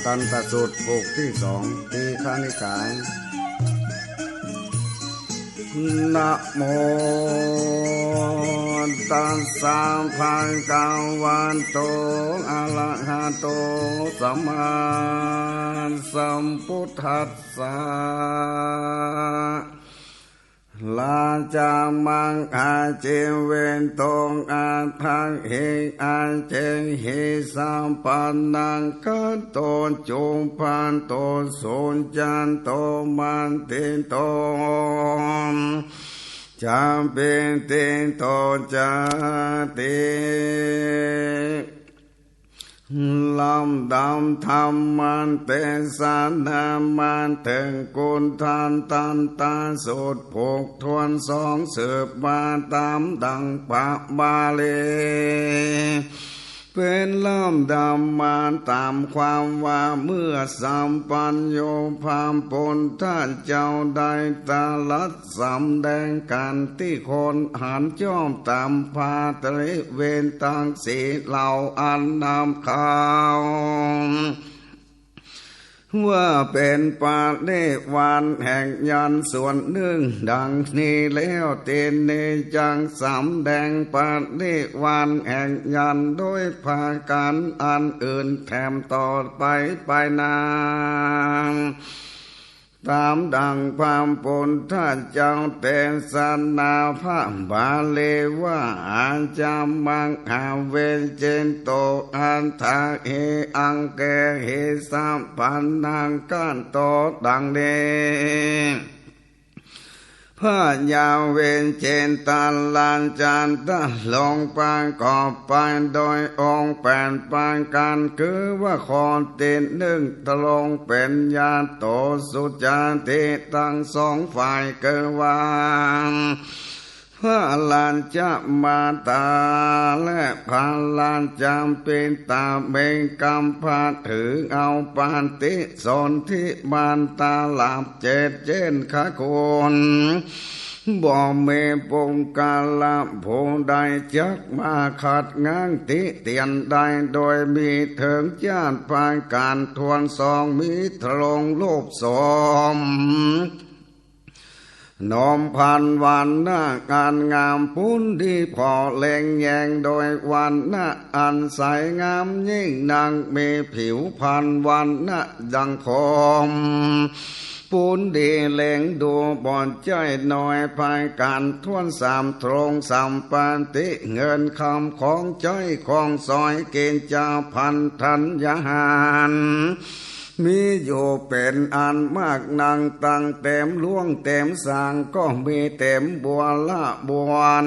ตันตสูตรปุกที่สองทีฆานิกายนะโมตัสสะภะคะวะโตอะระหะโตสัมมาสัมพุทธัสสะลาจามังอาเจเวนตงอาทังเฮอาเจเฮสัมปันนังกัตโตจุมพันโตสุญจันโตมันติโตจามเป็นติโตจาติลำดำธรรมันเตสานามันถึงกุลทานตันตาสุดผูกทวนสองสืบมาตามดังปะบาลีเป็นลำดำมันตามความว่าเมื่อสัมปัญโยพามปนท่านเจ้าได้ตาลัดสำแดงกันที่คนหันจ้อมตามพาตริเวนตังสีเหล่าอันนำข่าวว่าเป็นปาณิวันแห่งยันส่วนหนึ่งดังนี้แล้วเตนเนจังสำแดงปาณิวันแห่งยันโดยภาการอันอื่นแถมต่อไปนาตามดังความปนท่านเจ้าเตสนาพระบาลีว่าอาจามังหาเวเจนโตอันทาเฮอังเกเฮสัมปันนังกันโตดังนี้พระยาเวนเจนตันลานจันตะลงปางกอบไปโดยองค์แปดปางกันคือว่าคอนเต็นหนึ่งตะลงเป็นญาโตสุจาติตั้งสองฝ่ายเกวางพระลานจะมาตาและพระลานจำเป็นตาเบงกำพาถือเอาปานติสนที่บานตาหลับเจ็ดเจนขคนบ่เมปงกาละผู้ใดจักมาขัดง้างติเตียนใดโดยมีเถิงญาติปานการทวนสองมีทะลงโลภสมน้อมพันวันหน้าการงามพุนดีพอเล็งแยงโดยวันหน้าอันใสงามยิ่งนางมีผิวพันวันหน้าดังพรมปูนดีเล็งดูบ่อนใจน้อยภายการทวนสามตรงสามปานติเงินคำของใจของซอยเกณฑ์จาพันธัญญาหารมีอยู่เป็นอันมากนางตังเต็มล่วงเต็มสางก็มีเต็มบัวละบวน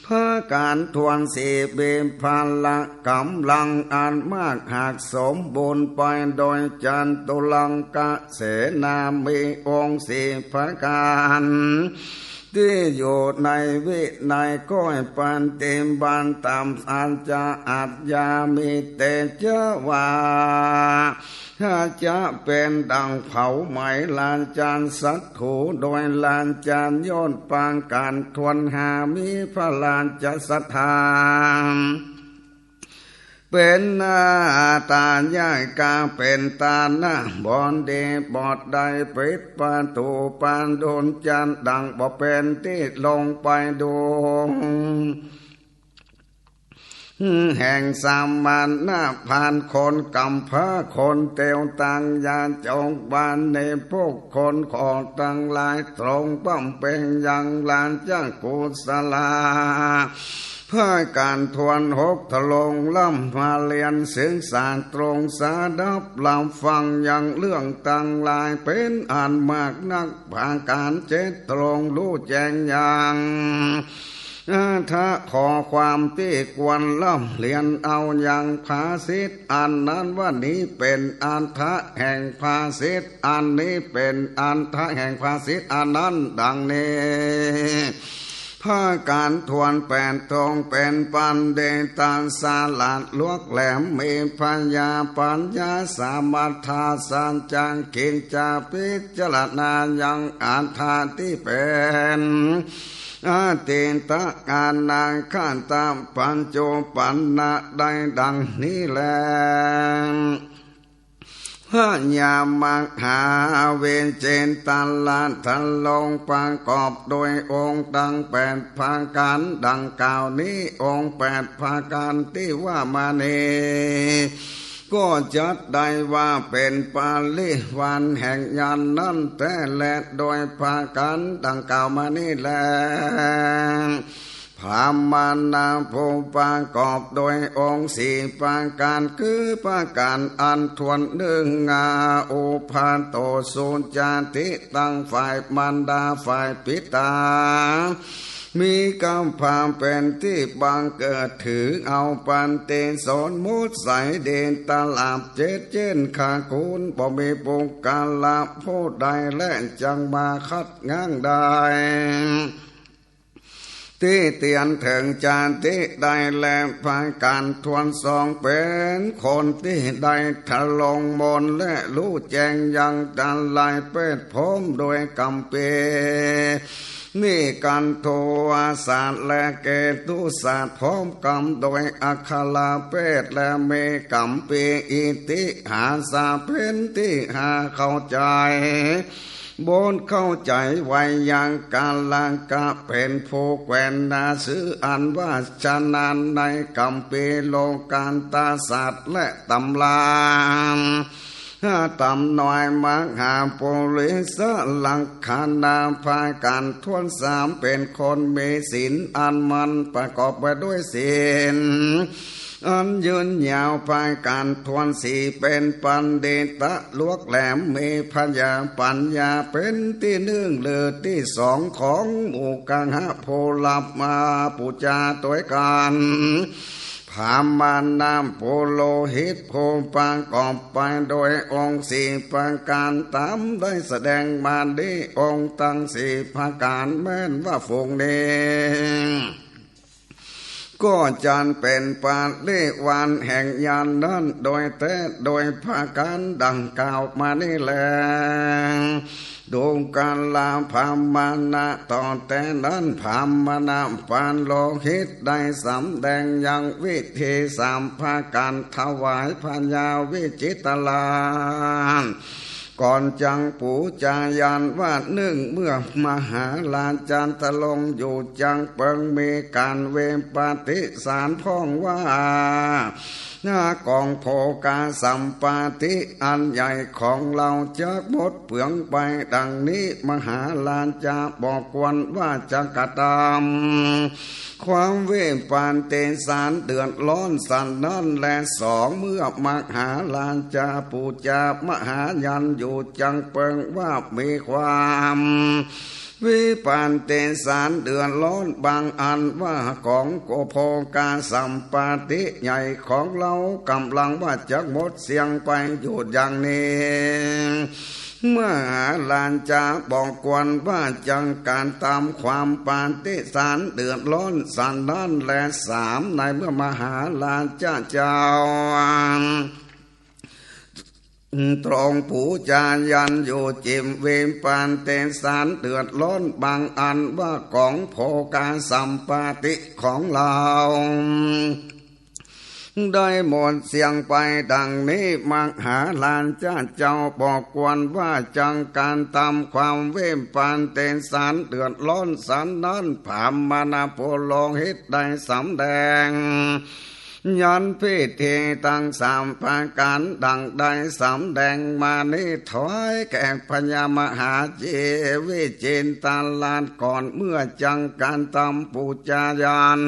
เพื่อการทวนสีเบมพันละกำลังอันมากหากสมบูรณ์ไปโดยจันตุลังกะเสนามีองค์สีพระการที่อยู่ในวิในก้อยปันเต็มบานตามอันจะอัจยามีเตเจวาถ้าจะเป็นดังเผาไหมลานจานสัตถูโดยลานจานย้อนปางการทวนหามีพระลานจะสัทธาเป็นหน้าตาญาคาเป็นตาหน้าบอนเดบอดใดปิดประตูปานโดนจันดังบ่เป็นที่ลงไปดูแห่งสามมันหน้าผ่านคนกำพร้าคนเตียวตังยานจงบานในพวกคนขอตังลายตรงป้อมเป็นยังลานจ้างกุศลาเพื่อการทวนหกทะลงล่ำมาเรียนเสียงสารตรงสาดับลำฟังยังเรื่องตังลายเป็นอ่านมากนักผ่านการเจตตรงรู้แจ้งยังถ้าขอความที่ควรล่ำเรียนเอาอย่างภาษิตอันนั้นว่านี้เป็นอันทะแห่งภาษิตอันนี้เป็นอันทะแห่งภาษิตอันนั้นดังนี้ภาการทวนแปดทองเป็นปันเดตาสาลัดลวกแหลมมีปัญญาปัญญาสามัทธาสันจังกินจาพิจารณายังอันทาที่เป็นอาติตะกานังข้าตามปัญโจปันนะได้ดังนี้แล พญามังหาเวนเจนตันลานทันลงประกอบโดยองค์ดัง8 ประการดังกล่าวนี้องค์8 ประการที่ว่ามานี้ก็จัดได้ว่าเป็นปาลิวันแห่งญาณนั้นแต่และโดยประการดังกล่าวมานี้แลพามานาภูประกอบโดยองค์4 ประการคือประการอันทวน1อุปาโตสุจาติตั้งฝ่ายมารดาฝ่ายปิตามีกำพาเป็นที่บังเกิดถือเอาปันเตสอนมุดใสเดนตลาบเจ็ดเจนขาคุณบ่มีปุกกาละผู้ใดและจังมาคัดง้างได้ที่เตียนถึงจานที่ได้แลภาการทวนสองเป็นคนที่ได้ทะลงมนและรู้แจ้งยังดันลายเป็ดพร้อมโดยกำเปนี่กันโทอาศาสตร์และเกตุศาสตร์พร้อมกำโดยอัคลาเป็ดและเมกัมปีอิติหาสาเพนที่หาเข้าใจบนเข้าใจไว้ยังกาลังกะเป็นผู้แควนนาซื้ออันว่าชนะในกัมปีโลการตาศาสตร์และตำราตำน้อยมังหาปุริสลังคานาภาการทวน3เป็นคนมีศีลอันมันประกอบไปด้วยศีลอันยืนยาวภายการทวน4เป็นปันเดตะลวกแหลมมีพญาปัญญาเป็นที่หนึ่งเลือที่2ของหมู่กังหะโพลับมาปุจาตัวกันพามานามโพโลหิตโพปังกอบไปโดยองค์4 ประการตามได้แสดงมาดีองค์ตั้ง4 ประการแม้นว่าฝงนี้ก็จันเป็นปาลิวันแห่งญาณนั้นโดยแต่โดยภาการดังกล่าวมานี่แลดวงการลาพามานะต่อแต่นั้นพามานะปานโลหิตได้สำแดงยังวิธี3 ภาการถวายพญาวิจิตรลานก่อนจังปูจายันว่า1เมื่อมหาลาจันตะลงอยู่จังเปิงมีการเวมปฏิสารพ้องว่าหน้ากองโภกาสัมปาติอันใหญ่ของเราจะหมดเปลืองไปดังนี้มหาลานจะบอกวันว่าจะกระทำความเวปานเตสารเดือดร้อนสันนั่นและ2เมื่อมหาลานจาปูจามหายันอยู่จังเปิงว่ามีความวิปานเตสารเดือดร้อนบางอันว่าของโกโภกาสัมปาติใหญ่ของเรากำลังว่าจะหมดเสียงไปอยู่อย่างนี้เมื่อลานจาบอกกวนว่าจังการตามความปานติสารเดือดร้อนสันนั้นและ3ในเมื่อมหาลานเจ้าตรงปูจายันอยู่จิมเวมปานเตสารเดือดร้อนบางอันว่าของโภกาสัมปาติของเราได้หมดเสียงไปดังนี้มหาลานเจ้าบอกกวนว่าจังการตามความเวมปานเตสารเดือดร้อนสันนั้นผามมานาโพโลหิตได้สำแดงยันพิธีตั้ง3 ประการดังได้สำแดงมานี้ถอยแก่พญามหาเจวิจินตาลานก่อนเมื่อจังการตำปูจายัน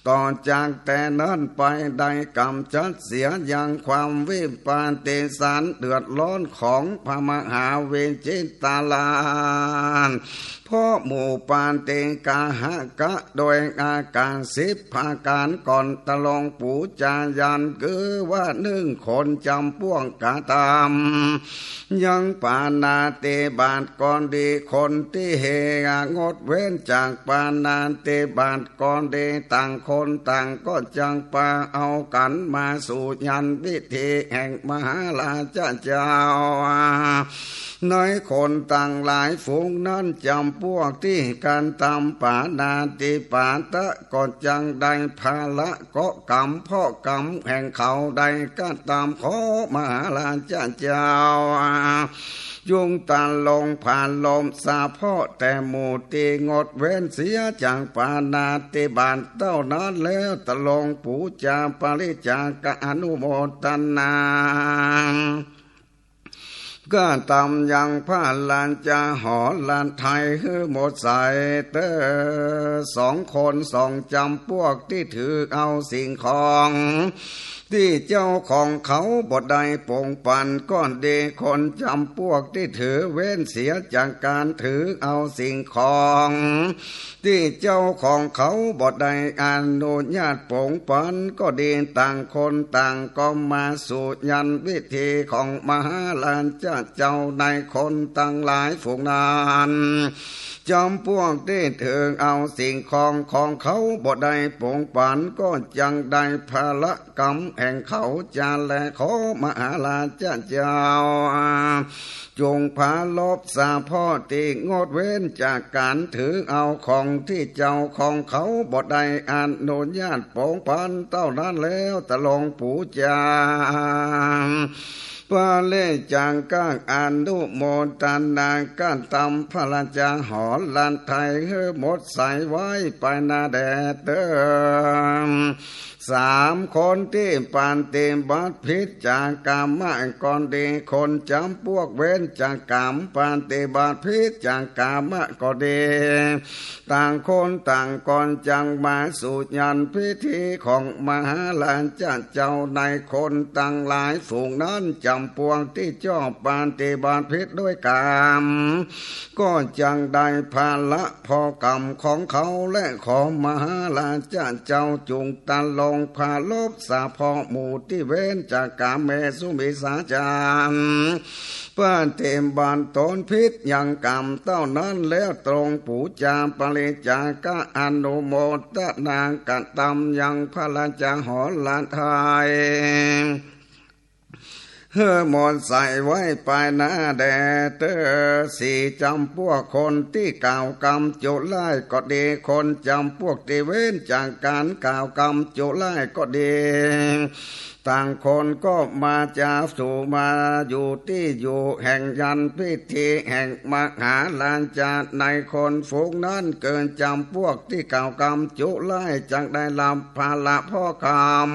ต่อจากแต่นั้นไปได้กำจัดเสียยังความวิปานเตสารเดือดร้อนของพระมหาเวจิตาลานเพราะหมู่ปานเตกาหกะโดยอาการ10 ประการก่อนตะลงปูจายันคือว่า1คนจำพ่วงกาตามยังปานาเตบาทก่อนดีคนที่เฮงดเว้นจากปานาเตบาทก่อนดีต่างคนต่างก็จังปาเอากันมาสู่ยันวิธีแห่งมหาลาเจ้า น้อยคนต่างหลายฝูงนั้นจำพวกที่การตามปานาติปาตะก็จังใดภาละก็กรรมเพราะกรรมแห่งเขาใดก็ตามขอมหาราชเจ้ายุงตาลงผ่านลมสาพ่อแต่หมู่ตีงดเว้นเสียจากปานาติบาตเท่านั้นแล้วตะลงปูจาปริจากะอนุโมทนาก็ตำยังผ้าลานจะหอลานไทยหมดใส่เตอสองคนสองจำพวกที่ถือเอาสิ่งของที่เจ้าของเขาบดได้ปงปันก้อนเดคนจำพวกที่ถือเว้นเสียจากการถือเอาสิ่งของที่เจ้าของเขาบดได้อนุญาตปงปันก็ดีต่างคนต่างก็มาสู่ยันวิธีของมหาลานเจ้าในคนตั้งหลายฝูงนั้นจำพวกที่ถือเอาสิ่งของเขาบ่ได้ปงปันก็จังได้ภาละกรรมแห่งเขาจะแลขอมหาราชเจ้าจงพาลบสาพ่อที่งดเว้นจากการถือเอาของที่เจ้าของเขาบ่ได้อนุญาตปงปันเท่านั้นแล้วตะลงปูจาปาเลจังก้างอนุโมทนาการตำพระราชาหอลันไทยหมดใส่ไว้ไปนาแดดเดิมสามคนที่ปานเต็มบัดพิษจากกรรมก่อนดีคนจำพวกเว้นจากกรรมปานเตบัดพิษจากกรรมก็ดีต่างคนต่างก่อนจังมาสู่ยันพิธีของมหาลานเจ้าในคนต่างหลายฝูงนั้นจำพวกที่ชอบปานเตบัดพิษด้วยกรรมก็จังได้ภาละพอกรรมของเขาและของมหาลานเจ้าจุงตะลงพาลบสาพอหมู่ที่เว้นจากกามเมสุมิสาจารเพื่อเต็มบานตนพิษยังกรรมเต้านั้นแล้วตรงปูจาปริจากะอนุโมทนากะตำยังพระราชาหอลานไทยหมดใส่ไว้ปลายหน้าแดดสี่จำพวกคนที่กล่าวกรรมจุไล่ก็ดีคนจำพวกที่เว้นจากการกล่าวกรรมจุไล่ก็ดีต่างคนก็มาจากสู่มาอยู่ที่อยู่แห่งยันพิธีแห่งมหาลานจาในคนฝูงนั้นเกินจำพวกที่กล่าวกรรมจุไล่จังได้ลำภาละพ่อกรรม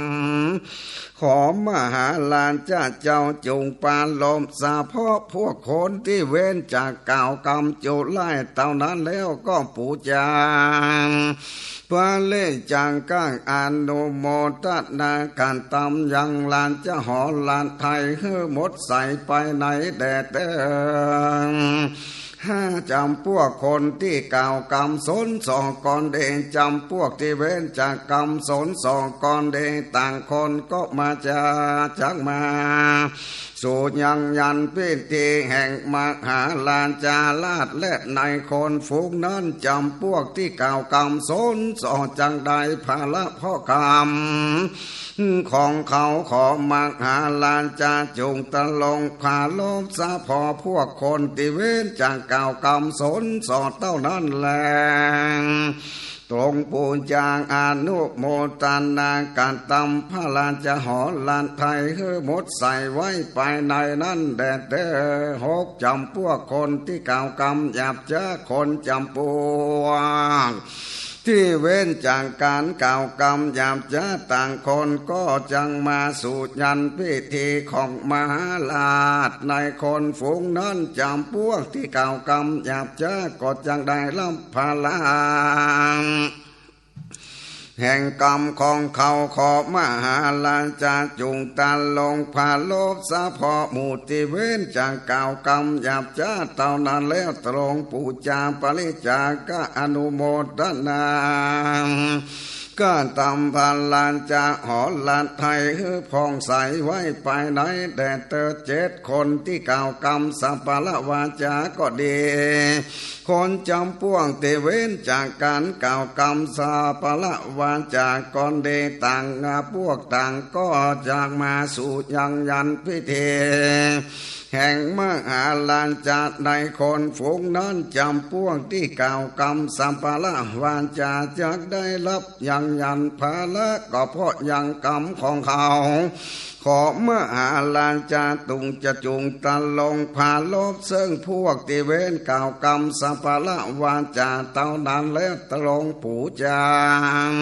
ขอมหาลานเจ้าจงปานลมสาพ่อพวกคนที่เว้นจากกล่าวกรรมจุไล่เท่านั้นแล้วก็ปูจาปาเลจังก้างอนุโมทนาการตำยังลานหอลานไทยหมดใส่ไปในแดดเดิงห้าจำพวกคนที่กล่าวกรรมสนสองก่อนเดจำพวกที่เว้นจากกรรมสนสองก่อนเดต่างคนก็มาจากมาสู่ยังยันพิธีแห่งมหาลานจาลาดและในคนฝูงนั้นจำพวกที่กล่าวกรรมสนสองจังใดภาละพ่อกรรมของเขาขอมหาลานจาจงตะลงพาลมสาพอพวกคนที่เว้นจากกล่าวกรรมสนสอดเท่านั้นแลตรงปูจางอนุโมทนาการตำพระราชหอลานไทยหมดใส่ไว้ภายในนั้นแดดเด้อหกจำพวกคนที่กล่าวกรรมหยาบจ้าคนจำพวกที่เว้นจากการกล่าวกรรมหยาบจ้าต่างคนก็จังมาสู่ยันพิธีของมหาลาชในคนฝูงนั้นจำพวกที่กล่าวกรรมหยาบจ้าก็จังได้รับภาละแห่งกรรมของเขาขอมหาลานจาจุงตาลงพาลบสาพอหมู่ที่เว้นจากกล่าวกรรมหยาบจ้าเท่านั้นแล้วตรงปูจาปริจากะอนุโมทนาก็ตำพาลานจาหอลานไทยพองใสไว้ภายในแดดเตอเจ็ดคนที่กล่าวกรรมสัพพละวาจาก็ดีคนจำพวกเตเว้นจากการกล่าวกรรมสัพพละวาจาก่อนเดต่างพวกต่างก็จากมาสู่ยังยันพิธีแ แห่งมหาลานจาในคนฝูงนั้นจำพวกที่กล่าวกรรมสัมปะละวาจาจักได้รับยังยันภาละก็เพราะยังกรรมของเขาขอมหาลานจาตุงจะจุงตะลงพาลบซึ่งพวกที่เว้นกล่าวกรรมสัมปะละวาจาเต่านั้นแล้วตะลงปู่จาง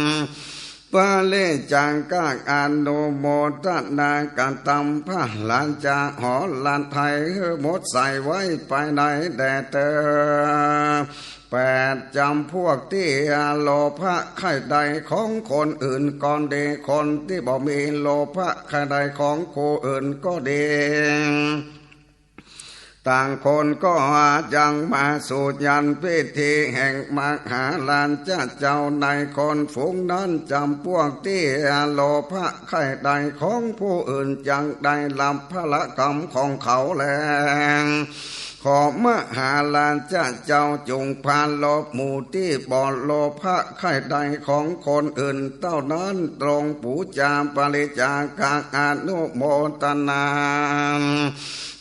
ปาเลจังกากอนุโมทนาการตำพระลานจาหอลานไทยหมดใส่ไว้ไปในแดดเตอแปดจำพวกที่โลภะไข่ใดของคนอื่นก่อนดีคนที่บ่มีโลภะไข่ใดของผู้อื่นก็ดีต่างคนก็ยังมาสู่ยันพิธีแห่งมหาลานเจ้าในคนฝูงนั้นจำพวกที่โลภะไข่ใดของผู้อื่นยังได้ลำพละกรรมของเขาแล้วขอมหาลานเจ้าจงพาลบหมู่ที่บ่อโลภะไข่ใดของคนอื่นเท่านั้นตรงปูจาปริจากาอนุโมทนา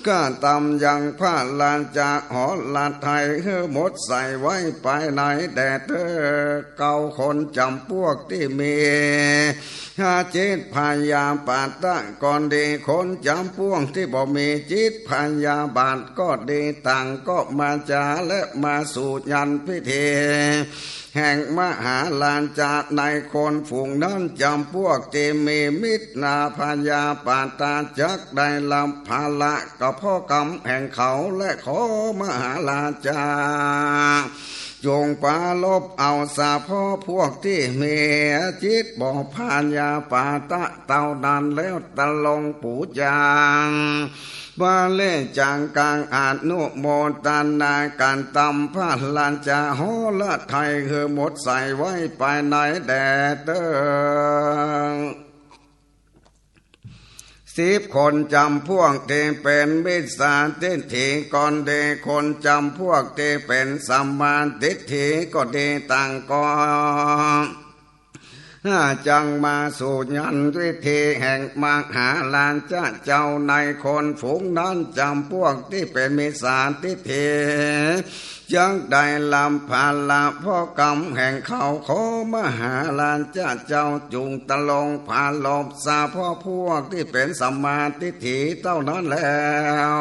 ก็ตำยังพระลานจาหอลานไทยหมดใส่ไว้ไปในแดดเธอเก่าคนจำพวกที่มีจิตพยาบาทตั้งก่อนดีคนจำพวกที่บ่มีจิตพยาบาทก็ดีต่างก็มาจาและมาสู่ยันพิธีแห่งมหาลานจาในคนฝูงนั้นจำพวกที่มีมิตรนาพยาปาตาจักได้ลำภาละก็พ่อกรรมแห่งเขาและขอมหาลานจาจงปาลบเอาสาพ่อพวกที่มีจิตบ่พายาปาตะเต่าดันแล้วตะลงปูจางบาเลจังกางอนุโมทนาการตำพระลานจาหอละไทยคือหมดใส่ไว้ไปในแดดเตอ10 คนจำพวกที่เป็นมิจฉาทิฏฐิก่อนดีคนจำพวกที่เป็นสัมมาทิฏฐิก็ดีต่างก็จังมาสู่ยันวิธีแห่งมหาลานเจ้าในคนฝูงนั้นจำพวกที่เป็นมิจฉาทิฏฐิยังได้ลำพาละพ่อกรรมแห่งเขาขอมหาลานเจ้าจุงตะลงพาลบสาพ่อพวกที่เป็นสัมมาทิฏฐิเท่านั้นแล้ว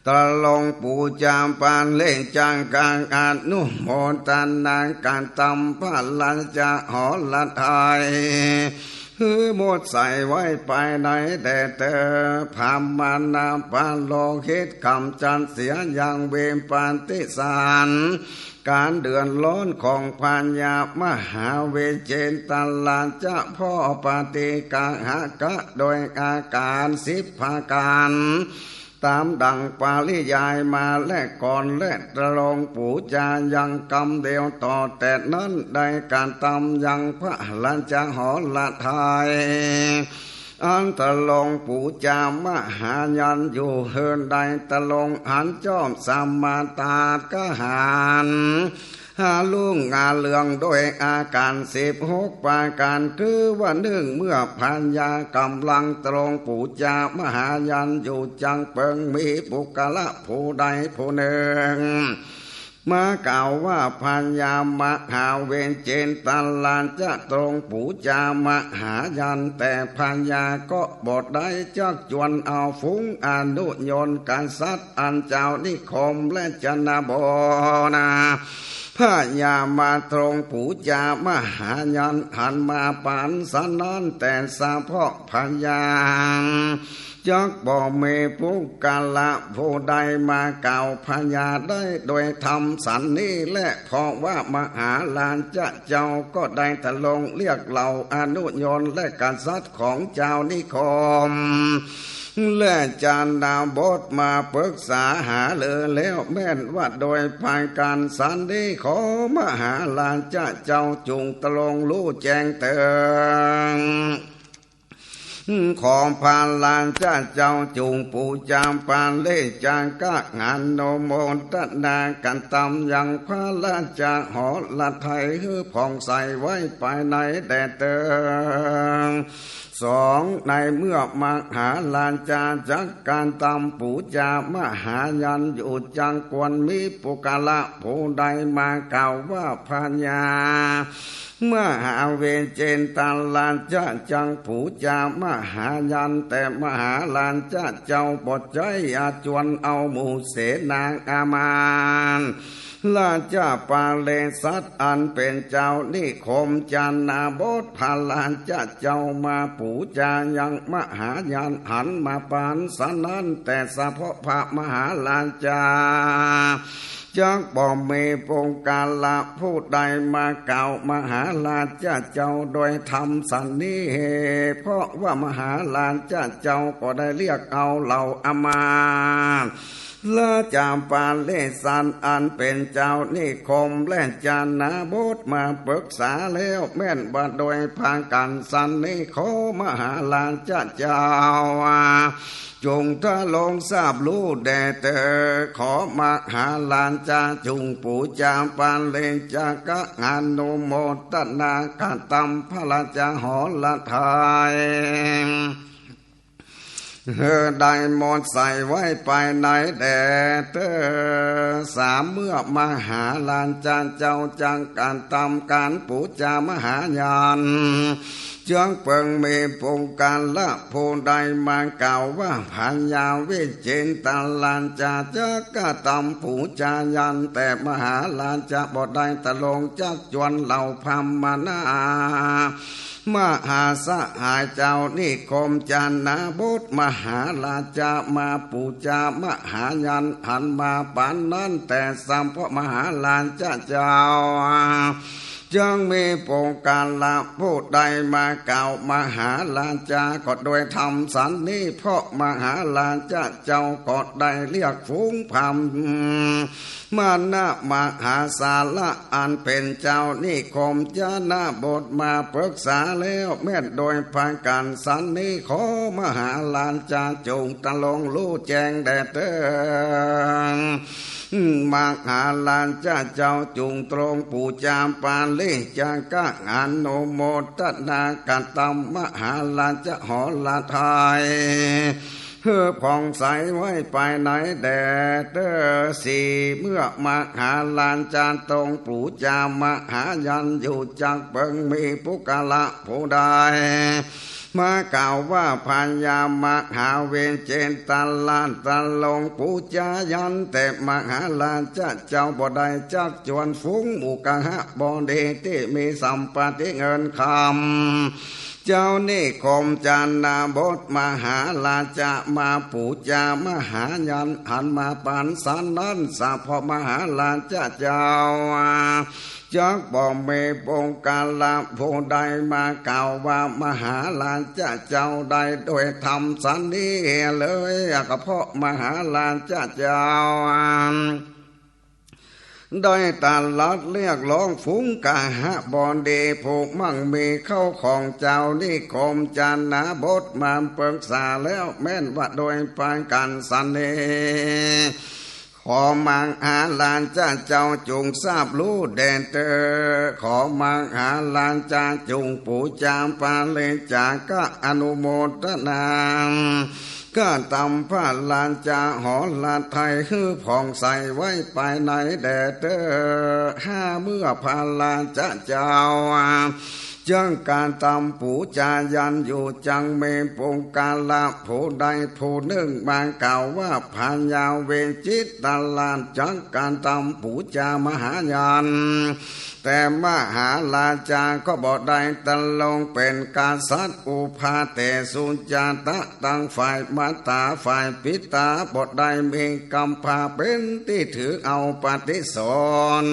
ตะลงปูจามปานเล่งจังกางอนุโมทนาการตำพระลานจาหอละไทยหมดใส่ไว้ไปในแดดเตอพามานาปานโลคิดคำจันเสียอย่างเวมปานติสารการเดือนร้อนของพัญญามหาเวเจนตลาเจ้าพ่อปฏิกาหกะโดยอาการ10 ประการตามดังปาริยายมาและก่อนและตะลงปูจายังกำเดียวต่อแต่นั้นได้การตำยังพระลานจาหอละไทยอันตะลงปูจามหายันอยู่เฮินใดตะลงหันจอมสัมมาตากหารลุงงาเลืองโดยอาการ16 ประการคือว่าเนื่องเมื่อพัญญากำลังตรงปูจามหายันอยู่จังเปิงมีปุกละผู้ใดผู้หนึ่งมากล่าวว่าพัญญามหาเวเจนตันลานจะตรงปูจามหายันแต่พัญญาก็บทได้จักจวนเอาฟุ้งอนุโยนการสัตว์อันเจ้านิคมและจนาบนาพระยามาตรงปูจามหายันหันมาปานสนันแต่สาเพาะพัญญาจักบ่มีผู้กาละผู้ใดมาเก่าพญาได้โดยทำสันนี้และเพราะว่ามหาลานเจ้าก็ได้ตะลงเรียกเหล่าอนุโยนและการสัตว์ของเจ้านิคมและจารดาบทมาปรึกษาหาเลยแล้วแม่นว่าโดยภายการสันนี้ขอมหาลานเจ้าจุงตะลงรู้แจ้งเตือน ของพาลานจ้าเจ้าจุงปูจามปานเล่จางกะงานโนโมตนากันตำยังพาลาจาหอละไทยฮือผ่องใสไว้ไปในแดดเติงสองในเมื่อมหาลานจาจักการตำปูจามหายันอยู่จังกวนมีปุกละผู้ใดมาเก่าว่าพญามหาเวเจนตันลานจ้าจังผูจามหายันแต่มหาลานจ้าเจ้าบทใจอาจวนเอาหมู่เสนางอามานลาจ้าปาเลสัตอันเป็นเจ้านิคมจันนาบดพาลานจ้าเจ้ามาปูจายังมหายันหันมาปานสนั้นแต่สะเพาะพระมหาลานจาจักบ่มีปงกาละผู้ใดมาเก่ามหาลานจ้าเจ้าโดยทำสันนิเหเพราะว่ามหาลานจ้าเจ้าก็ได้เรียกเอาเหล่าอามาละจามปาเลสันอันเป็นเจ้านิคมและจานาบดมาปรึกษาแล้วแม่นบ่โดยพากันสันนิขอมหาลานจ้าเจ้าจงถ้าลงทราบรู้แด่เธอขอมหาลานจาจุงปูจามปานเลงจากะงานโนโมตนาคตัมพระจาหอละไทยได้หมดใส่ไว้ไปในแดดเธอสามเมื่อมหาลานจานเจ้าจังการตำการปูจามหาญาณจังเปิงเมปงการละผู้ใดมาเก่าว่าพันยาเวเจนตาลานจาจักกะตำปูจายันแต่มหาลานจะบ่ได้ตะลงจักจวนเหล่าพรหมนามหาสหายเจ้านิคมจันนาบดมหาลาจามาปูจามหายันหันมาปานนั้นแต่สัมเพราะมหาลานเจ้าจังมีปงการละผู้ใดมาเก่ามหาลานจาก็โดยทำสันนี้เพราะมหาลานเจ้าก็ได้เรียกฝูงพรรมมานะมหาศาละอันเป็นเจ้านิคมจานาบทมาปรึกษาแล้วแม้โดยพากันสันนี้ขอมหาลานจาจงตะลงรู้แจ้งแด่เถิดมหาลานเจ้าจุงตรงปูจามปานเลจังกะงานโนโมตนากันตมมหาลานหอละไทยเพื่อผ่องใสไว้ไปไหนแดดสี่เมื่อมหาลานจานตรงปูจามหายันอยู่จักเบิงมีปุกละผู้ใดมาเก่าว่าพันยามหาเวเจนตาลานตะลงปูจายันแต่มหาลานเจ้าบ่ได้จักจวนฟุ้งหมู่กะหะบ่เดที่มีสัมปติเงินคำเจ้านี่คมจันนาบทมหาลาจะมาปูจามหายันหันมาปานสันนั้นสะพอมหาลาเจ้าจักบ่มีปงกาละผู้ใดมาเก่าว่ามหาลานเจ้าใดโดยทำสันนี้เลยก็เพราะมหาลานเจ้าได้ตลัดเรียกร้องฝูงกะหะบอนเดผูกมั่งมีเข้าของเจ้านิคมจันนาบทมาปรึกษาแล้วแม่นว่าโดยปานกันสันเนขอมังหาลานเจ้าจงทราบรู้แดนเตอขอมังหาลานจงปูจามปาเลจากะอนุโมทนาก็ตำพระลานจาหอลาไทยฮือผ่องใสไว้ไปในแดดเตอห้าเมื่อพระลานเจ้าจังการตำปูจายันอยู่จังเมปงกาละผู้ใดผู้หนึ่งมาเก่าว่าพญาเวจิตตลานจังการตำปูจามหายันแต่มหาลาจาก็บ่ได้ตะลงเป็นกษัตริย์อุปาเตสุจาตะตั้งฝ่ายมาตาฝ่ายปิตาบ่ได้มีกำพาเป็นที่ถือเอาปฏิสน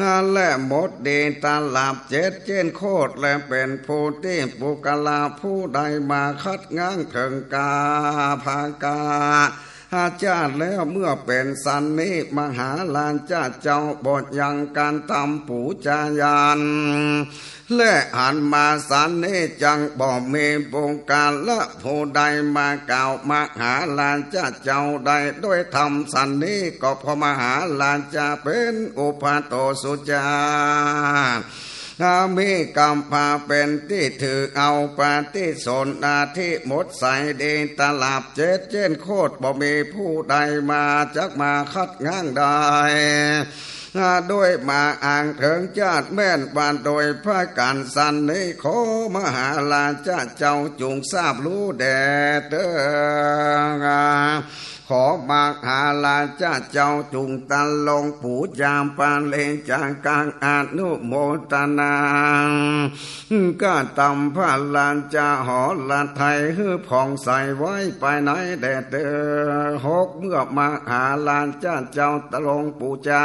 งานและหมดดีตาลาบเจ็ดเจนโคตรและเป็นผู้ที่ปุกลาผู้ใดมาคัดง้างเถิงกาภากา อาจารย์แล้วเมื่อเป็นสันนิมหาลานเจ้าบทยังการทำปูจายานและหันมาสันนิจังบ่มีบงการละผู้ใดมาเก่ามหาลานเจ้าใดด้วยทำสันนิก็พอมหาลานจะเป็นอุปาโตสุจามีกรรมพาเป็นที่ถือเอาปาฏิสนนาที่หมดใสเดนตลาบเจ็ดเจนโคตรบ่มีผู้ใดมาจักมาคัดง้างได้ด้วยมาอ่างถึงจาดแม่นบานโดยพระการสันนิขอมหาลานเจ้าจงทราบรู้แด่เด้อขอมหาลานเจ้าจุงตันลงปู่จามปานเลงจากกลางอนุโมทนาก็ตำพระลานจะหอลานไทยฮือผ่องใสไว้ไปไหนแด่เด้อหกเมื่อมหาลานเจ้าตะลงปู่จา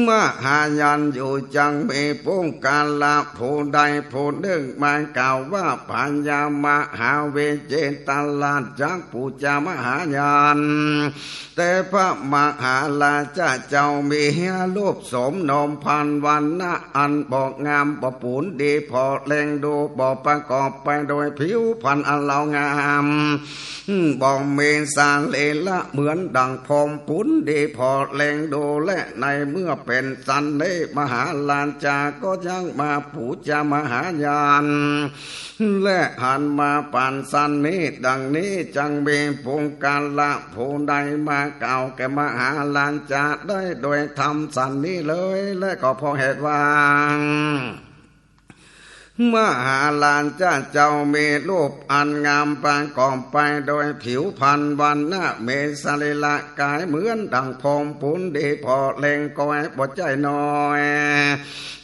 มหายันอยู่จังมีปุ้งการละผู้ใดผู้หนึ่งมากล่าวว่าปัญญามหาเวเจตลาดจากปู่จามหายันแต่พระมหาลาเจ้ามีรูปสมนมพันวันนะอันบอกงามบ่ปูนดีพอแรงดูบ่ประกอบไปโดยผิวพรรณอันเหลางามบ่มีสารเลละเหมือนดังพรมปุนดีพอแรงดูและในเมื่อเป็นสันนิมหาลานจาก็ยังมาปูจามหาญาณและหันมาปานสันนิดังนี้จังมีปุงการละผู้ใดมาเก่าแก่มหาลานจะได้โดยทำสันนิเลยและก็พอเหตุว่ามหาลานเจ้ามีรูปอันงามปานกอมไปโดยผิวพรรณวันนะเมสลิละกายเหมือนดังพรมปุนดีพอเล่งก้อยบดใจน้อย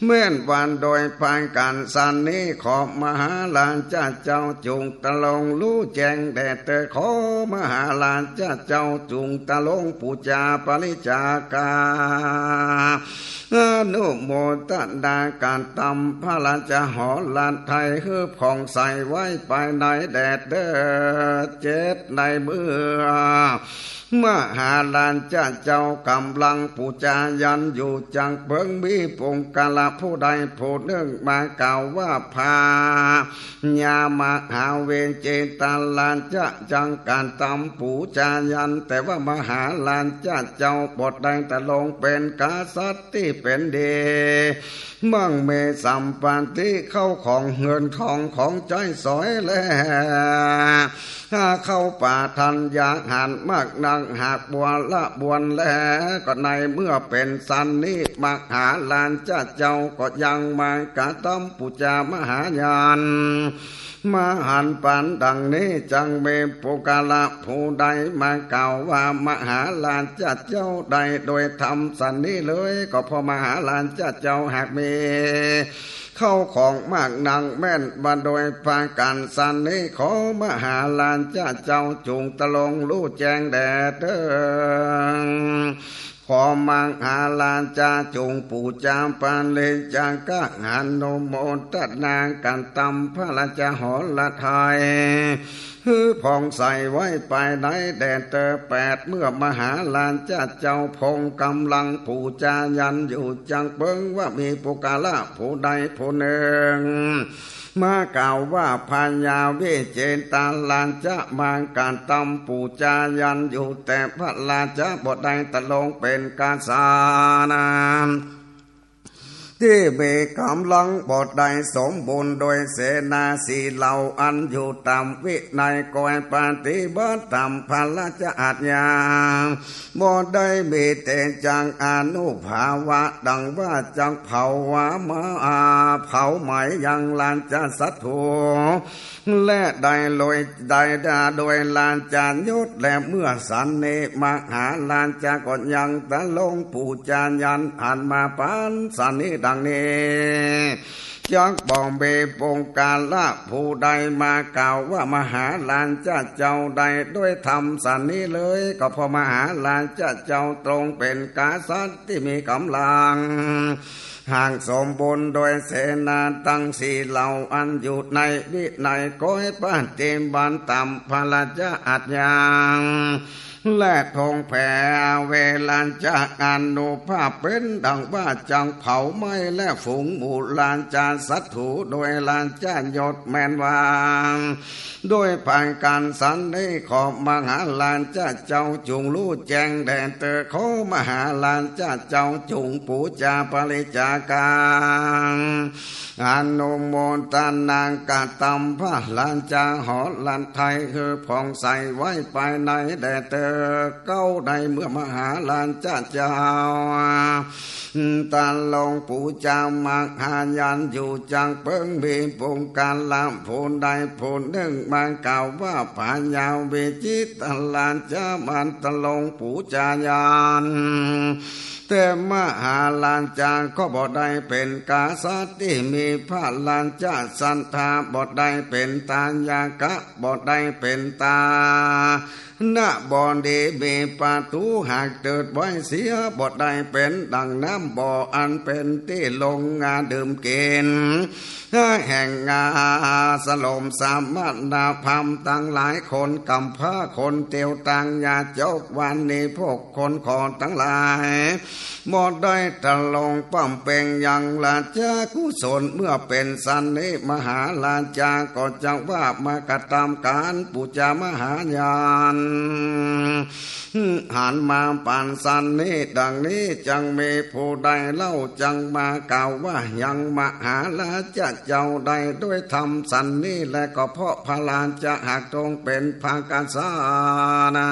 เมื่อวันโดยปานการสันนิขอบมหาลานเจ้าจุงตะลงรู้แจ้งแด่เตอขอมหาลานเจ้าจุงตะลงปูจาปริจากาอนุโมทนาการตำพระลานจะหอลานไทยคือผ่องใสไว้ไปในแดดเด้อเจ็ดในเมื่อมหาลานเจ้ากำลังปูจายันอยู่จังเบิ่งมีปงกาลผู้ใดผู้หนึ่งมากล่าวว่าพายามหาเวเจตาลานจังการตำปูจายันแต่ว่ามหาลานเจ้าบทใดแต่ลงเป็นกษัตริย์ที่เป็นเดมั่งเมสัมปันติเข้าของเงินทองของใจสอยแล้วเข้าป่าทันอยากหันมากนางหากบัวละบวนแล้วก็ในเมื่อเป็นสันนิมหาลานเจ้าก็ยังมากะต้อมปุจามหาญาณมหันปันดังนี้จังเมปุกาละผู้ใดมาเก่าว่ามหาลานเจ้าใดโดยทำสันนิเลยก็พอมหาลานเจ้าหากมีเข้าของมากนางแม่นมาโดยพากันสันนิขอมหาลานเจ้าจุงตะลงรู้แจ้งแด่เด้อขอมังหาลานจุงปู่จามปานเลจางกะหันโนโมตนากันตำพระราชหอละไทยฮือผ่องใสไว้ไปในแดนเตอแปดเมื่อมหาลานเจ้าพงกำลังปู่จายันอยู่จังเปิงว่ามีปุกาละผู้ใดผู้หนึ่งมากล่าวว่าพญาเวเจตาลานจะมาการตำปูจายันอยู่แต่พระราชบทใดตะลงเป็นกาสานามที่มีกำลังบทใดสมบูรณ์โดยเสนาสีเหล่าอันอยู่ตามวินัยกอยปฏิบัติตามพระราชอาญาบ่ได้มีแต่จังอนุภาวะดังว่าจังเผาวะมาเผาไหมยังลานจะสัตถุและได้ลอยได้ดาโดยลานจานยุทธและเมื่อสันนิมหาลานจาก็ยังตะลงปูจายันอ่านมาปานสันนิดังนี้จักบอกเบปงกาละผู้ใดมากล่าวว่ามหาลานเจ้าใดด้วยธรรมสันนิเลยก็พอมหาลานเจ้าตรงเป็นกษัตริย์ที่มีกำลังห่างสมบูรณ์โดยเสนาตั้งสี่เหล่าอันอยู่ในวินัยก้อยป้านเตมบันต่ำพระราชอาญา และทงแผ่เวลานจากอนุภาพเป็นดังว่าจังเผาไหม้และฝูงหมู่ลานจาสัตถูโดยลานจายศแมนวางด้วยผ่านการสันได้ขอบมหาลานจ้าเจ้าจุงรู้แจ้งแดนเตอขอมหาลานจ้าเจ้าจุงปูจาปริจากาอนุโมทนากาตำพระลานจาหอลานไทยคือผ่องใสไว้ภายในแดนเตอเก้าในเมื่อมหาลานจ้าเจ้าตาลงปูจามักหายันอยู่จังเปิงมีปุงการลำพูนใดพูนหนึ่งมากล่าวว่าผายาวเวจิตลานจามันตะลงปูจายันแต่มหาลานจาก็บ่ได้เป็นกาสัตที่มีพระลานจาสันธาบ่ได้เป็นตายากะบ่ได้เป็นตาณบ่อดีมีประตูหากเกิดไว้เสียบ่ได้เป็นดังน้ำบ่ออันเป็นที่ลงงาดื่มกินแห่งงาสลมสามารถนาพามตั้งหลายคนกำผ้าคนเตียวตังยาจกวันนี้พวกคนขอทั้งหลายหมดได้ตะลงป้อมเป่งยังลาจากุศลเมื่อเป็นสันนิมหาลาจาก็จังว่ามากระทำการปูจามหาญาณหันมาป่านสันนี้ดังนี้จังมีผู้ใดเล่าจังมากล่าวว่ายังมหาลาจะเจ้าใดด้วยธรรมสันนี้และก็เพราะพลานจะหากตรงเป็นภาการสานา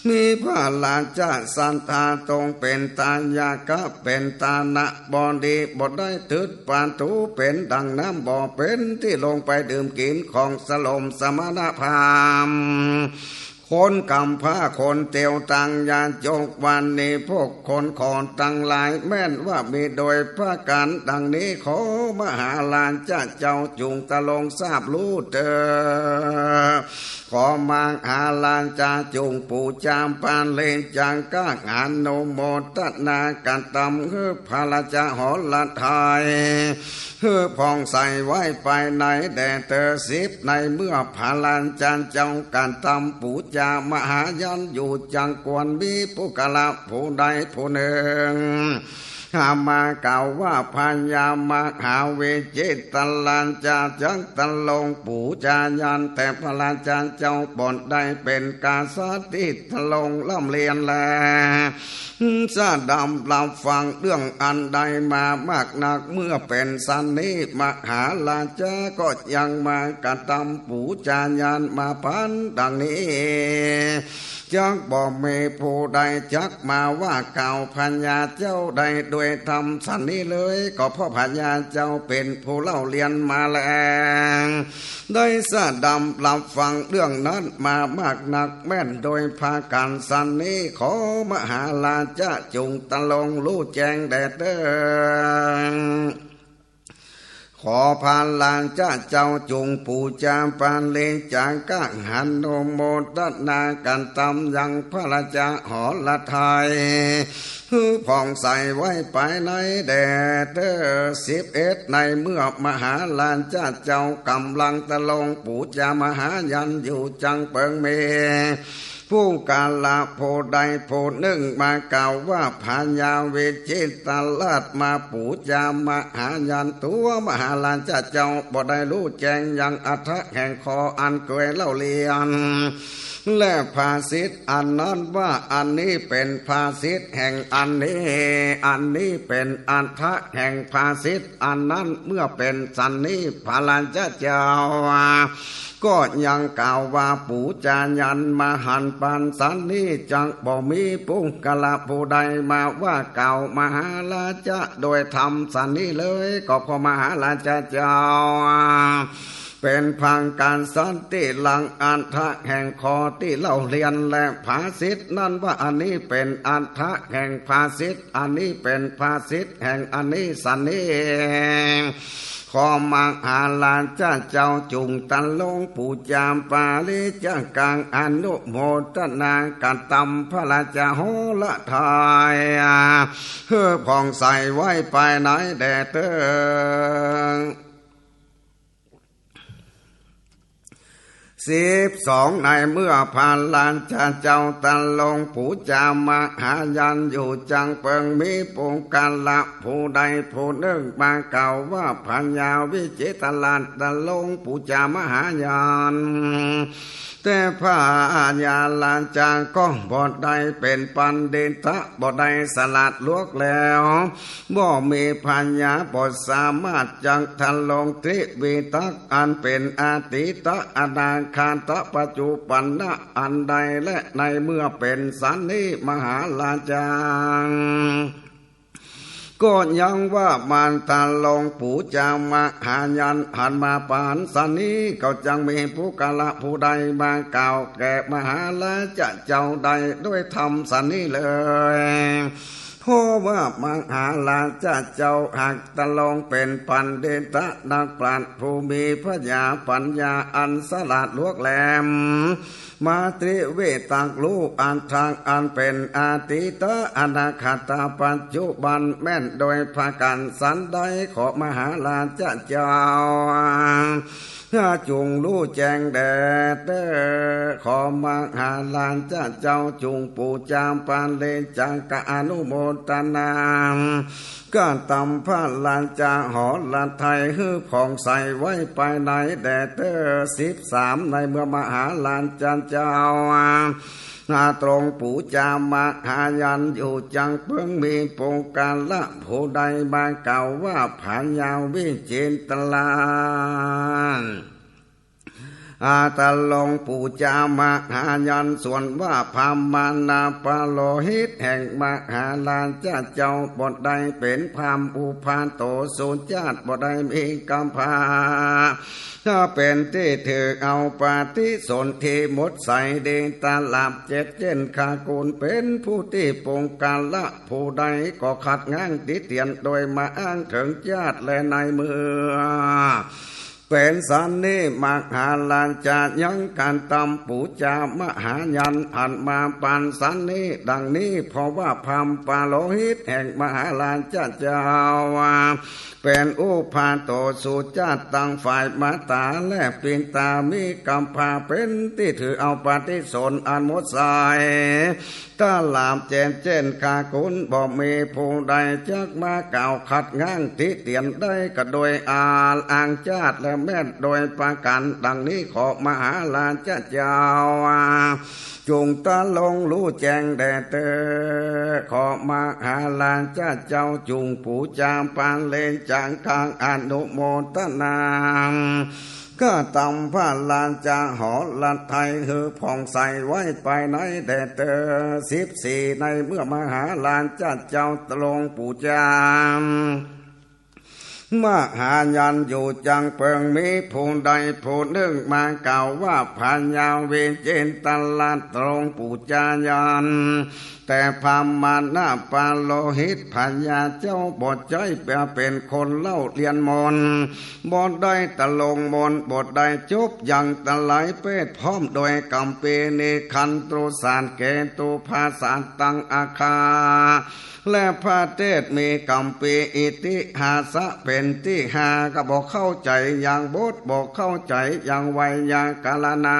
มีพระลานจะสันธาตรงเป็นตายากะเป็นตานะบอดีบดได้ทึดปานตูเป็นดังน้ำบ่อเป็นที่ลงไปดื่มกินของสลมสมณพราหมณ์คนกำผ้าคนเตียวตังยานจกวันนี้พวกคนขอนตังหลายแม่นว่ามีโดยพระการดังนี้ขอมหาลานจ้าเจ้าจุงตะลงทราบรู้เถิดขอมังหาลานจาจุงปูจามปานเลนจังก้างานโนโมตนากันตำคือพาลาจาหอละไทยคือพองใส่ไว้ไปในแดนเตอสิบในเมื่อพาลานจานเจ้าการตำปูจามหายันอยู่จังกวนมีปุกละผู้ใดผู้หนึ่งหามากล่าวว่าพญามหาเวจิตลานจาจังตะลงปูจายันแต่พระลานจาเจ้าบ่อนได้เป็นกาสาติตะลงล่ำเลียนแลซาดำเราฟังเรื่องอันใดมามากนักเมื่อเป็นสันนิมหาลาจาก็ยังมากระทำปูจายันมาพันดังนี้จักบ่มีผู้ใดจักมาว่าเก่าพญาเจ้าใดด้วยธรรมสันนี้เลยก็เพราะพญาเจ้าเป็นผู้เล่าเรียนมาแล้วได้สะดำรับฟังเรื่องนั้นมามากนักแม่นโดยภาการสันนี้ขอมหาลาจะจุงตะลงรู้แจ้งแดดเด้อขอพาลานจ้าเจ้าจุงปูจามปานเลจากก้างหันโนโมตนากันตำยังพระราชาหอละไทยผ่องใสไว้ไปในแดดเด้อ11ในเมื่อมหาลานจ้าเจ้ากำลังตะลงปูจามหายันอยู่จังเปิงเมผู้กาลาโพใดโพหนึ่งมากล่าวว่าพญาเวจิตลาดมาปูจามหายันตัวมหาลานเจ้าบ่ได้รู้แจ้งยังอัฏฐะแห่งคออันเกยเล่าเลียนและภาษิตอันนั้นว่าอันนี้เป็นภาษิตแห่งอันนี้เป็นอัฏฐะแห่งภาษิตอันนั้นเมื่อเป็นสันนิพาลานเจ้าก็ยังกล่าวว่าปูจายันมหันปันสันนี้จังบ่มีปุงกะละผู้ใดมาว่าเก่ามหาลาจะโดยธรรมสันนี้เลยก็พอมหาลาจะเจ้าเป็นพังการสันติหลังอัฏฐะแห่งคอที่เล่าเรียนและภาษิตนั่นว่าอันนี้เป็นอัฏฐะแห่งภาษิตอันนี้เป็นภาษิตแห่งอันนี้สันนี้ขอมังหาลานจ้าเจ้าจุงตันลงปูจามปาลิจังกลางอนุโมทนากันตำพระราชาโหละไทยเพื่อผ่องใสไว้ไปไหนแดดเต 12ในเมื่อผ่านลานจะเจ้าตันลงผู้จามหายันอยู่จังเปิงมีปุงกันละผู้ใดผู้หนึ่งมาเก่าว่าพัญญาวิจิตรลานตันลงผู้จามหายันแต่พระญาลานจางก็บ่ได้เป็นปันเดนทะบ่ได้สลัดลวกแล้วบ่มีพัญญาบ่สามารถจังทันลงทริวิตักอันเป็นอาติตะอนาคาตะปัจจุปันนะอันใดและในเมื่อเป็นสันนิมหาลาจางก็ยังว่ามันตาลงปู่จามหายันหันมาปานสันนี้ก็จังมีผู้กาละผู้ใดมาเก่าแก่มหาลาจะเจ้าใดด้วยธรรมสันนี้เลยเพราะว่ามหาลาจะเจ้าหักตะลงเป็นปันเดตะนักปราชญ์ผู้มีพระญาปัญญาอันสลาดลวกแหลมมาตริเวตักลูกอันทางอันเป็นอาติตะอนาคตาปัจจุบันแม่นโดยภากันสันใดขอมหาลาจะเจ้าถ้าจุงรู้แจ้งแดดขอมหาลานจะเจ้าจุงปูจามปานเลจังกะอนุโมทนาก็ตำพระลานจาหอลานไทยฮือผ่องใสไว้ไปในแดด13ในเมื่อมหาลานจันเจ้าตรงปู่จามหายันอยู่จังเพิ่งมีปงการละผู้ใดมาเก่าว่าผายาววิจิตรลานตะลงปู่จามหายันส่วนว่าพามานาปาโลหิตแห่งมหาลานเจ้าบทใดเป็นพามอุปาโตสุญาตบทใดมีกำพาถ้าเป็นที่ถือเอาปาฏิสนธิหมดใส่เดนตาลาบเจ็ดเจนขากูลเป็นผู้ที่ปงการละผู้ใดก็ขัดง้างติเตียนโดยมาอ้างถึงญาติและในเมืองเป็นสันนิมหาลานจะยังการตำปูจามหายันอันมาปันสันนิดังนี้เพราะว่าพามปาโลหิตแห่งมหาลานเจ้าเป็นอุปาโตสุจาตตั้งฝ่ายมาตาและปินตามีกำพาเป็นที่ถือเอาปฏิสนอันหมดสายตาลามเจนเจนคากุลบ่มีผู้ใดจักมาเก่าขัดง้างติเตียนได้ก็โดยอ้างจาดและแม่นโดยประกันดังนี้ขอมหาลานเจ้าจงตาลงรู้แจ้งแด่เตอขอมหาลานเจ้าจุงปู่จามปานเลนจางกลางอนุโมทนาก็ตำพระลานจาหอลัดไทยคือผ่องใสไว้ไปในแด่เตอ14ในเมื่อมหาลานเจ้าตรงปู่จามมหายันอยู่จังเปิงมีผู้ใดผู้หนึ่งมาเก่าว่าพญาเวเจนตลาดตรงปู่จายันแต่พามานาปาโลหิตพญาเจ้าบทใจเป็นคนเล่าเรียนมนบทได้ตะลงมนบทได้จบยังตะไหลเป็ดพร้อมโดยกำเปเนคันตรุสารเกตุภาษาตังอาคาและพระเทศมีกำปีอิติหาสะเป็นที่หาก็บอกเข้าใจอย่างบทบอกเข้าใจอย่างไวยากาลนา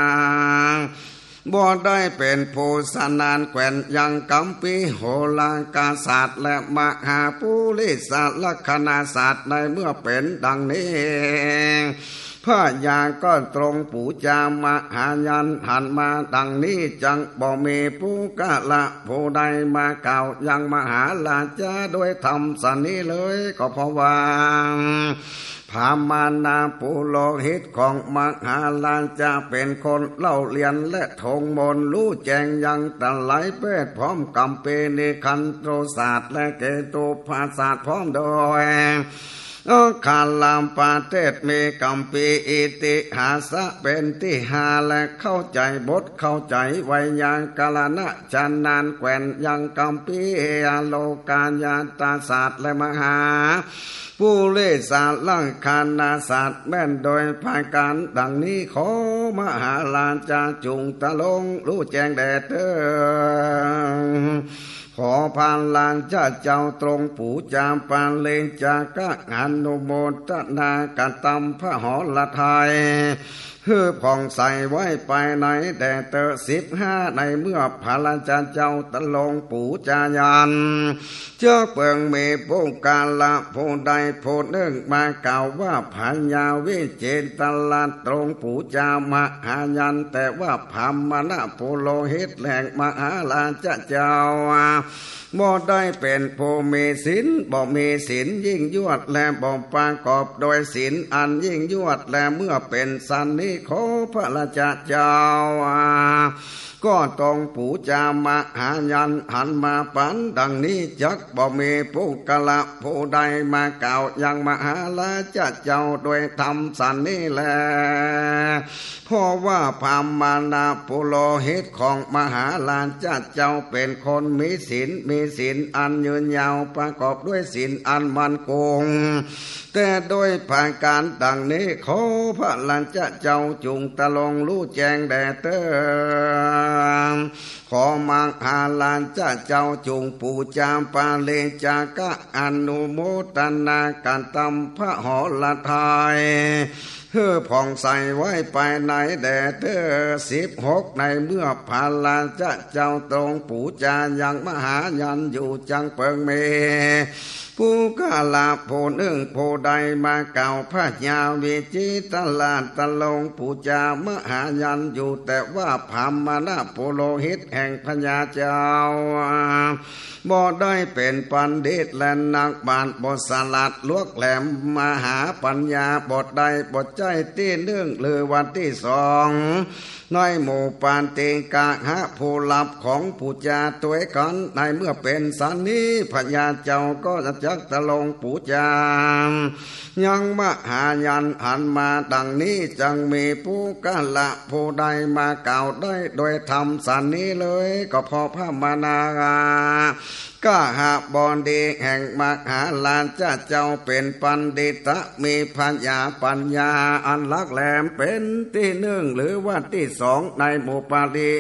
บ่ได้เป็นผู้สนานแขวนยังกำปีโหรากาศาสตร์และมหาปุริสลักษณศาสตร์ในเมื่อเป็นดังนี้พระยาก็ตรงปู่จามหายันหันมาดังนี้จังบ่มีผู้กะละผู้ใดมาเก่ายังมหาลาจาด้วยธรรมสันนี้เลยก็เพราะว่าพามานาปุโลหิตของมหาลาจะเป็นคนเล่าเรียนและทงมนรู้แจ้งยังตะไหลเป็ดพร้อมกำเปนิคันโตศาสตร์และเกตุภาษาพร้อมโดยคาลามปาเทศมีกัมปีอิติหาสะเป็นที่หาและเข้าใจบทเข้าใจไวยากาลนะจันนานแขวนยังกัมปีอโลกาญาตาศาสตร์และมหาผู้เลศาลังคานาศาสตร์แม่นโดยภายการดังนี้ขอมหาลานจาจุงตะลงรู้แจ้งแดดเตอขอพานลานเจ้าตรงปู่จามปานเลงจากะอนุโมทนากตัมพระหอละไทย คือผ่องใสไว้ไปไหนแด่เตอ15ในเมื่อพระราชาเจ้าตะลงปู่จายันเจ้าเปิงเมผู้กาละผู้ใดผู้หนึ่งมากล่าวว่าพญาวิเจนตลาดตรงปู่จามหายันแต่ว่าพามนะโพโลหิตแหล่งมหาราชเจ้าบ่ได้เป็นผู้มีศีลบ่มีศีลยิ่งยวดและบ่ประกอบโดยศีลอันยิ่งยวดและเมื่อเป็นสันนิโคพระราชาเจ้าก็ต้องปู่จามหายันหันมาปันดังนี้จักบ่มีผู้กะละผู้ใดมากล่าวยังมหาราชเจ้าโดยธรรมสันนี้แลเพราะว่าพามานาปุโรหิตของมหาราชเจ้าเป็นคนมีศีลอันยืนยาวประกอบด้วยศีลอันมั่นคงแต่โดยผ่านการดังนี้ขอพระราชเจ้าจุงตะลงรู้แจ้งแด่เตอขอมังหาลานเจ้าจุงปูจามปาเลจากะอนุโมทนาการตำพระหอละทายเฮือผ่องใสไว้ไปไหนแด่เธอ16ในเมื่อพาลาเจ้าตรงปู่จายังมหายันอยู่จังเปิงเมผู้กาลาผู้หนึ่งผู้ใดมาเก่าพระยาวิจิตลาดตะลงปู่จามหายันอยู่แต่ว่าพามนะโพโลหิตแห่งพญาเจ้าบ่ได้เป็นปันดิตและนักบาลบทสลัดลวกแหลมมหาปัญญาบทใดบทใจที่หนึ่งหรือวันที่2น้อยหมู่ปานเตงกะหะผู้ลับของปู่จาตัวกันในเมื่อเป็นสันนิพญาเจ้าก็จะจักตะลงปู่จายังมหายันหันมาดังนี้จังมีผู้กะละผู้ใดมากล่าวได้โดยธรรมสันนี้เลยก็พอพระมานากะหะบอนดีแห่งมหาลานเจ้าเป็นปันดิตะมีปัญญาอันลักแหลมเป็นที่หนึ่งหรือว่าที่2ในหมู่ปาลี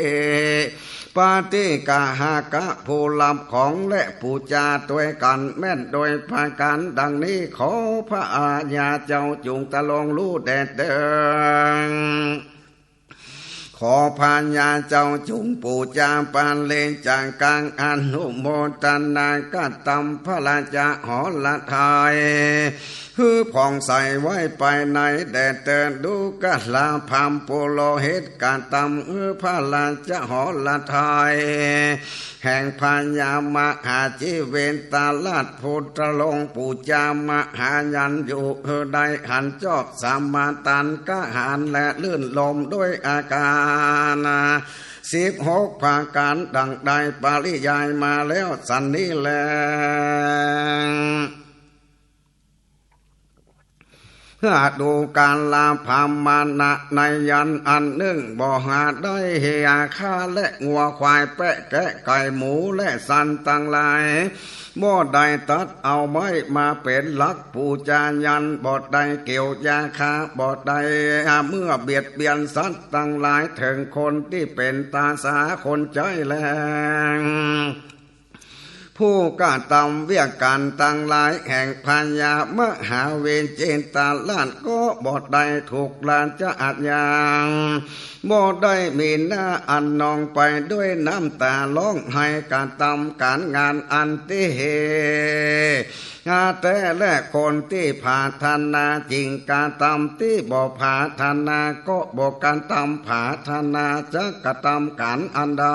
ปาติกาหากะผู้ลับของและปู่จาตัวกันแม่นโดยภาการดังนี้ขอพระอาญาเจ้าจุงตะลงรู้แดดเดิงขอพญาเจ้าจุงปู่จาปานเลงจากกลางอนุโมทนากะตำพระราชหอละทายคือผ่องใสไว้ไปในแดดเตือนดูกะลาพามปุโลหิตการตำพระราชหอละทายแห่งพญามหาจิเวนตาลาดพุทธลงปู่จามหายันอยู่ได้หันจอกสามาตันกะหันและลื่นลมด้วยอาการ16ภาการดังใดปริยายมาแล้วสันนี้แลหาดูการลาพามานะในยันอันหนึ่งบ่หาได้เฮียข้าและงัวควายแปะแกะไก่หมูและสันต่างหลายบ่ได้ตัดเอาไม้มาเป็นหลักปูจายันบ่ได้เกี่ยวยาคาบ่ได้เมื่อเบียดเบียนสัตว์ต่างหลายถึงคนที่เป็นตาสาคนใจแรงผู้กะตำเวียกันตั้งหลายแห่งพญามหาเวรเจนตาลานก็บ่ได้ถูกลานจะอาจยางบ่ได้มีหน้าอันนองไปด้วยน้ำตาร้องไห้การตำการงานอันที่เฮแต่และคนที่ผาธนาจริงการตำที่บ่ผาธนาก็บ่การตำผาธนาจะกระตำการอันใด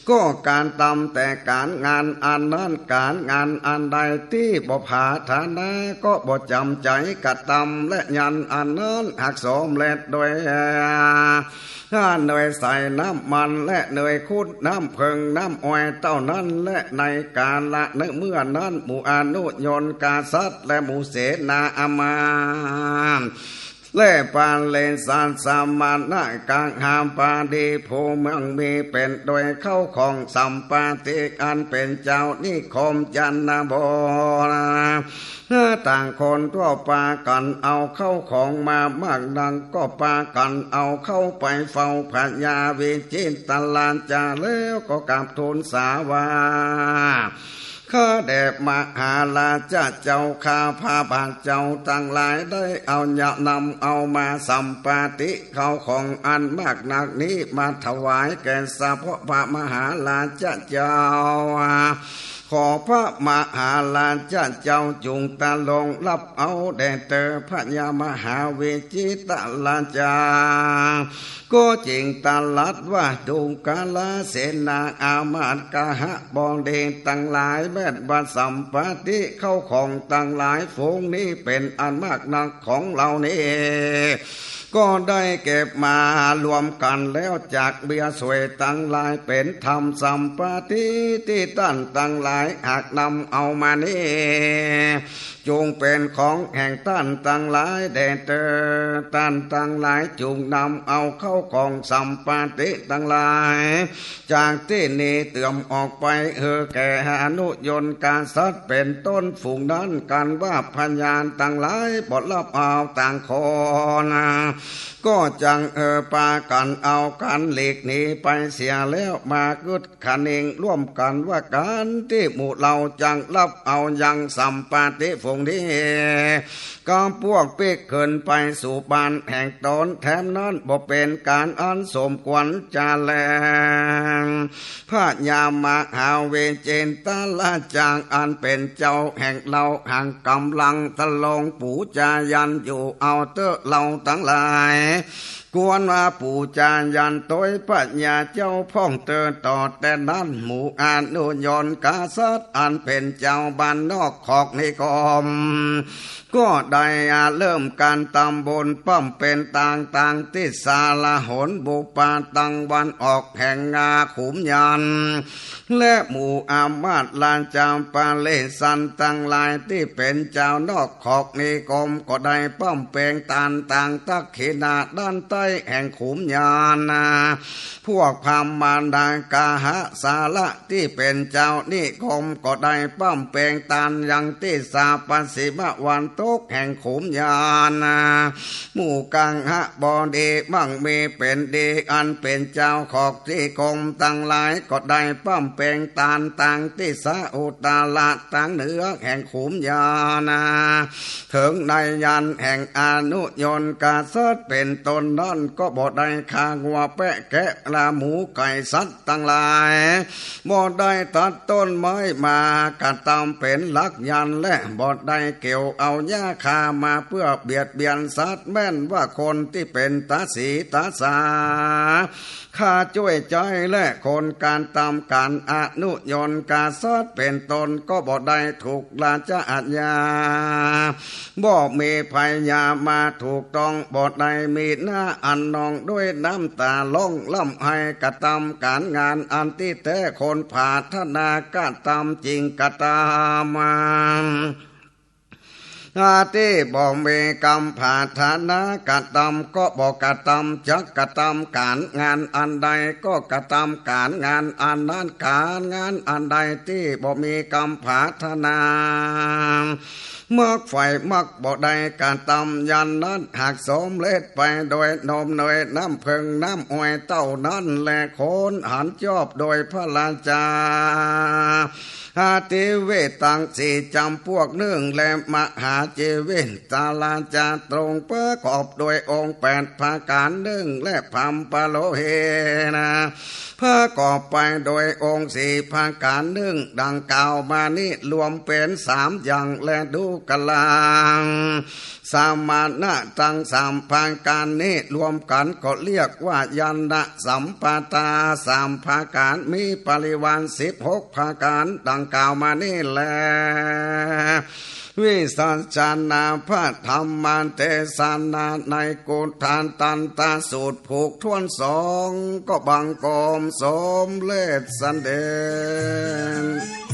ก็การตำแต่การงานอันนั้นการงานอันใดที่บ่ผาธนาก็บ่จำใจกระตำและยันอันนั้นหักสมเล็ดโดยเนยใส่น้ำมันและเนยขุดน้ำเพิงน้ำอ้อยเต้านั้นและในกาละในเมื่อนั้นหมู่อนุยนกาสัตและหมู่เสนาอามานและปานเลนสานสามานะกางหามปาดีภูเมืองมีเป็นโดยเข้าของสัมปาติอันเป็นเจ้านิคมจันนบต่างคนทั่วปากันเอาเข้าของมามากดังก็ปากันเอาเข้าไปเฝ้าพญาวิจิตรลานจาแล้วก็กราบทูลสาวา ข้าแด่มหาราชเจ้าข้าพาบาทเจ้าทั้งหลายได้เอาญะนำเอามาสัมปาติเขาของอันมากหนักนี้มาถวายแก่สะพะพระมหาราชเจ้าขอพระมหาราชเจ้าจุงตาลงรับเอาแด่เตอพระยามหาเวจิตราชาก็จริงตลัดว่าดุงกาลเสนาอามาตกาหะบองเดงตั้งหลายแม่บัสัมปติเข้าของตั้งหลายฝูงนี้เป็นอันมากนักของเรานี่ก็ได้เก็บมารวมกันแล้วจากเบียสวยตั้งหลายเป็นธรรมสัมปติที่ตั้นตั้งหลายหากนำเอามานี่จงเป็นของแห่งตั้นตั้งหลายแด่เตอตั้นตั้งหลายจงนำเอาเข้าของสัมปติตั้งหลายจากที่นี้เตื่อมออกไปแก่อนุยนต์การสัตว์เป็นต้นฝูงนั้นกันว่าพญานตั้งหลายบทรับเอาต่างคนก็จังปากันเอากันหลีกหนีไปเสียแล้วมากึดขันเองร่วมกันว่าการที่หมู่เราจังรับเอายังสัมปติฝงนี้ก็พวกเป๊กเกินไปสู่บ้านแห่งตนแถมนั้นบ่เป็นการอันสมควรจาแลงพระยามหาเวเจนตาลาจางอันเป็นเจ้าแห่งเราห่างกำลังทะลงปูจายันอยู่เอาเตอเราทั้งหลายกวนว่าปูจายันโดยปัญญาเจ้าพ่องเตอต่อแต่นั้นหมู่อนุยนกาสัตอันเป็นเจ้าบ้านนอกขอกนิคมก็ได้เริ่มการตำบลป้อมเป็นต่างๆที่สาลหนบุปาตังวันออกแห่งงาขุมยันและหมู่อามาตลานจามปาเลสันตั้งหลายที่เป็นเจ้านอกขอกนิคมก็ได้ป้อมเป็นต่างตักขีนาด้านใต้แห่งขุมยันพวกพามมารดากาหะสาละที่เป็นเจ้านิคมก็ได้ป้อมเป็นยังที่สาปัสสิมวันตกแห่งขุมยานหมู่กังหะบอดีมั่งมีเป็นดีอันเป็นเจ้าขอกที่คมตั้งหลายก็ได้ป้อมเป็นต่างที่สาอุตาละตั้งเหนือแห่งขุมยานถึงในยันแห่งอนุยนกาเสดเป็นตนนั่นก็บ่ได้คางัวแปะแกะลาหมูไก่สัตว์ตั้งหลายบ่ได้ตัดต้นไม้มากระทำเป็นหลักยันและบ่ได้เกี่ยวเอาหญ้าคามาเพื่อเบียดเบียนสัตว์แม่นว่าคนที่เป็นตาสีตาสาข้าช่วยใจและคนการตามการอนุยนกาสัตเป็นตนก็บ่ได้ถูกราชอาญาบ่มีภัยยามาถูกต้องบ่ได้มีหน้าอันนองด้วยน้ำตาล่องล่ำให้กระทำการงานอันที่แต่คนผาธนาการตามจริงกระทำอาที่บ่มีกรรมผาธนากระทำก็บ่กระทำจักกระทำการงานอันใดก็กระทำการงานอันนั้นการงานอันใดที่บ่มีกรรมผาธนามักไฟมักบ่ได้การตำยันนั้นหากสมเล็ดไปโดยนมเนยน้ำเพิงน้ำอ้อยเต้านั้นและโคนหันจอบโดยพระราชาหาเทเวตังสี่จำพวกหนึ่งและมหาเจเวตาลาจาตรงประกอบโดยองค์แปดภาการหนึ่งและพัมปะโลเฮนะประกอบไปโดยองค์สี่ภาการหนึ่งดังกล่าวมานี้รวมเป็นสามอย่างและดูกลางสามานะตั้งสามภาการนี้รวมกันก็เรียกว่ายันนะสัมปตาสามภาการมีปริวาร16ภาการดังกล่าวมานี่แลวิสัชนาพระธรรมันเทศนาในกุฏานตันตาสูตรผูกทวนสองก็บังกอมสมเลศสันเดน